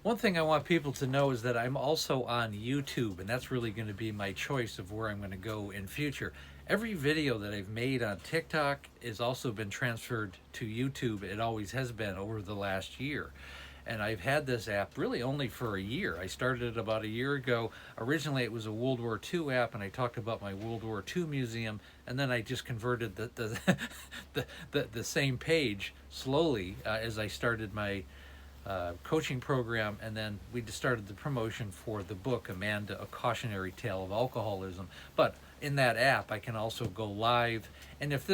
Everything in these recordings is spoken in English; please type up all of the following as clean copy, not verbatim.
One thing I want people to know is that I'm also on YouTube, and that's really going to be my choice of where I'm going to go in future. Every video that I've made on TikTok has also been transferred to YouTube. It always has been over the last year. And I've had this app really only for a year. I started it about a year ago. Originally, it was a World War II app, and I talked about my World War II museum. And then I just converted the same page slowly as I started my coaching program, and then we just started the promotion for the book Amanda: A Cautionary Tale of Alcoholism. But in that app, I can also go live, and if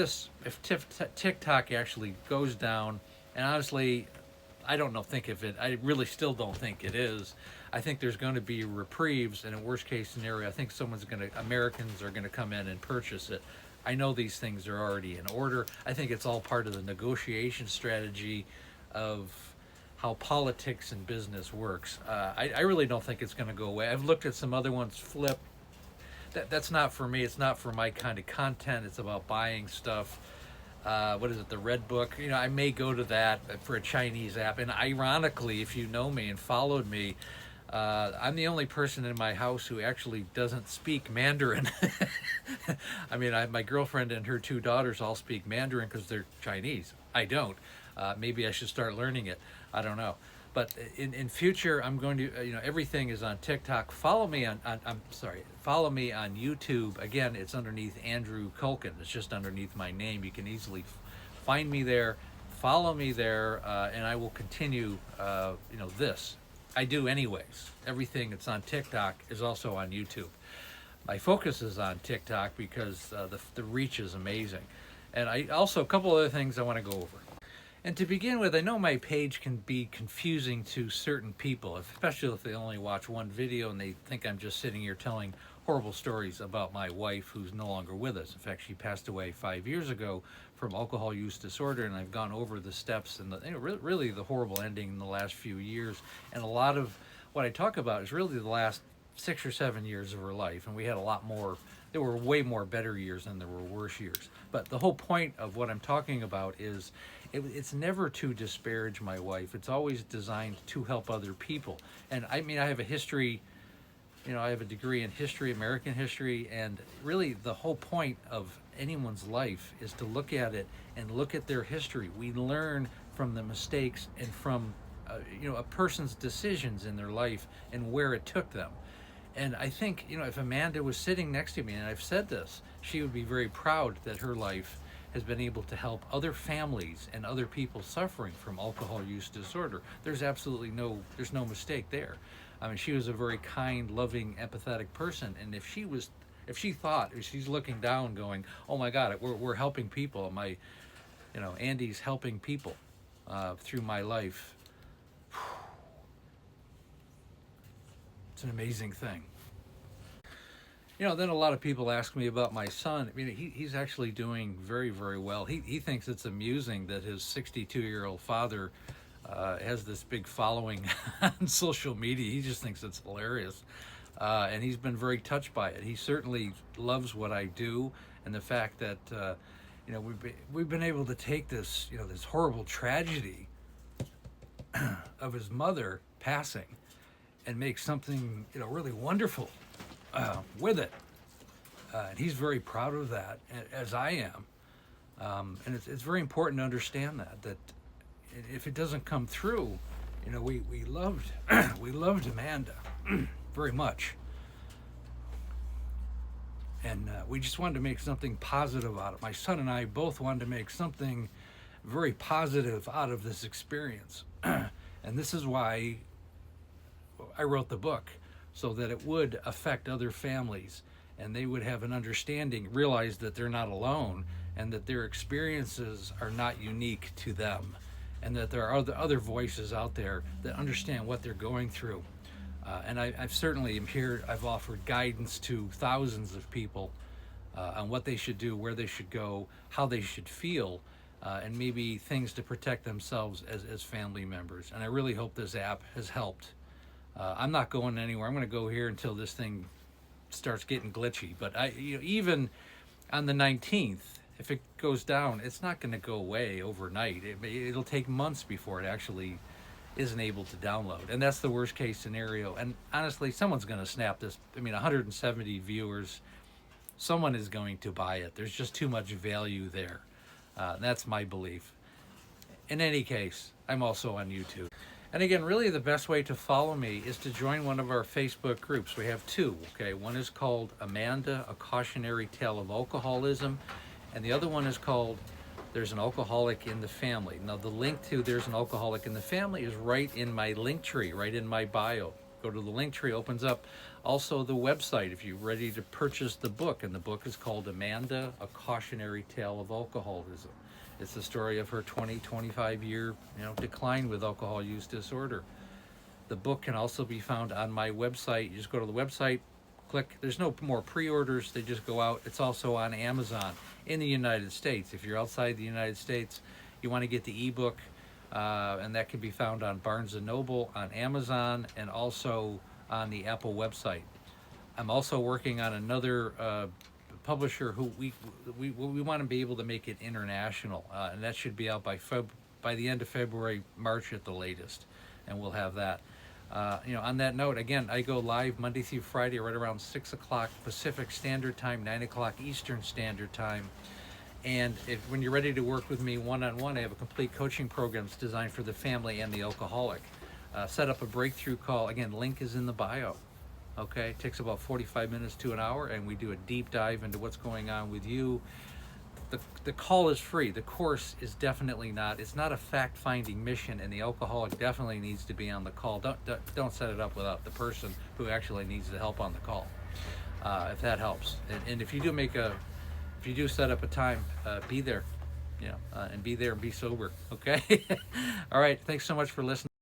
TikTok actually goes down, and honestly, I don't know, think of it. I really still don't think it is. I think there's going to be reprieves, and in worst case scenario, I think Americans are going to come in and purchase it. I know these things are already in order. I think it's all part of the negotiation strategy of how politics and business works. I really don't think it's going to go away. I've looked at some other ones flip. That's not for me. It's not for my kind of content. It's about buying stuff. What is it, the Red Book? I may go to that for a Chinese app. And ironically, if you know me and followed me, I'm the only person in my house who actually doesn't speak Mandarin. I mean, my girlfriend and her two daughters all speak Mandarin because they're Chinese. I don't. Maybe I should start learning it. I don't know. But in future, I'm going to, everything is on TikTok. Follow me I'm sorry, follow me on YouTube. Again, it's underneath Andrew Culkin. It's just underneath my name. You can easily find me there, follow me there, and I will continue, this. I do anyways. Everything that's on TikTok is also on YouTube. My focus is on TikTok because the reach is amazing. And I also, a couple other things I want to go over. And to begin with, I know my page can be confusing to certain people, especially if they only watch one video and they think I'm just sitting here telling horrible stories about my wife who's no longer with us. In fact, she passed away 5 years ago from alcohol use disorder, and I've gone over the steps and really the horrible ending in the last few years. And a lot of what I talk about is really the last 6 or 7 years of her life, and we had a lot more. There were way more better years than there were worse years. But the whole point of what I'm talking about is it's never to disparage my wife. It's always designed to help other people. And I mean, I have a history, I have a degree in history, American history, and really the whole point of anyone's life is to look at it and look at their history. We learn from the mistakes and from, a person's decisions in their life and where it took them. And I think, if Amanda was sitting next to me, and I've said this, she would be very proud that her life has been able to help other families and other people suffering from alcohol use disorder. There's no mistake there. I mean, she was a very kind, loving, empathetic person. And if she's looking down going, oh my God, we're helping people. Andy's helping people through my life. It's an amazing thing. Then a lot of people ask me about my son. I mean, he's actually doing very, very well. He thinks it's amusing that his 62-year-old father has this big following on social media. He just thinks it's hilarious. And he's been very touched by it. He certainly loves what I do, and the fact that, we've been able to take this, this horrible tragedy of his mother passing and make something, really wonderful with it. And he's very proud of that, as I am. And it's very important to understand that if it doesn't come through, we loved we loved Amanda very much, and we just wanted to make something positive out of it. My son and I both wanted to make something very positive out of this experience, and this is why I wrote the book, so that it would affect other families and they would have an understanding, realize that they're not alone and that their experiences are not unique to them, and that there are other voices out there that understand what they're going through. And I've certainly am here. I've offered guidance to thousands of people on what they should do, where they should go, how they should feel, and maybe things to protect themselves as family members. And I really hope this app has helped. I'm not going anywhere. I'm going to go here until this thing starts getting glitchy. But even on the 19th, if it goes down, it's not going to go away overnight. It'll take months before it actually, isn't able to download. And that's the worst case scenario. And honestly, someone's going to snap this. I mean, 170 viewers, someone is going to buy it. There's just too much value there. That's my belief. In any case, I'm also on YouTube. And again, really the best way to follow me is to join one of our Facebook groups. We have two, okay? One is called Amanda, A Cautionary Tale of Alcoholism, and the other one is called There's an Alcoholic in the Family. Now, the link to There's an Alcoholic in the Family is right in my link tree, right in my bio. Go to the link tree, opens up also the website if you're ready to purchase the book, and the book is called Amanda, A Cautionary Tale of Alcoholism. It's the story of her 25 year decline with alcohol use disorder. The book can also be found on my website. You just go to the website, click. There's no more pre-orders. They just go out. It's also on Amazon in the United States. If you're outside the United States, you want to get the ebook, and that can be found on Barnes & Noble, on Amazon, and also on the Apple website. I'm also working on another publisher who we want to be able to make it international, and that should be out by the end of February, March at the latest, and we'll have that. On that note, again, I go live Monday through Friday right around 6 o'clock Pacific Standard Time, 9 o'clock Eastern Standard Time. And when you're ready to work with me one-on-one, I have a complete coaching programs designed for the family and the alcoholic. Set up a breakthrough call. Again, link is in the bio. Okay, it takes about 45 minutes to an hour, and we do a deep dive into what's going on with you. The call is free. The course is definitely not. It's not a fact-finding mission, and the alcoholic definitely needs to be on the call. Don't set it up without the person who actually needs the help on the call, if that helps. And if you do set up a time, be there, and be there and be sober. Okay. All right. Thanks so much for listening.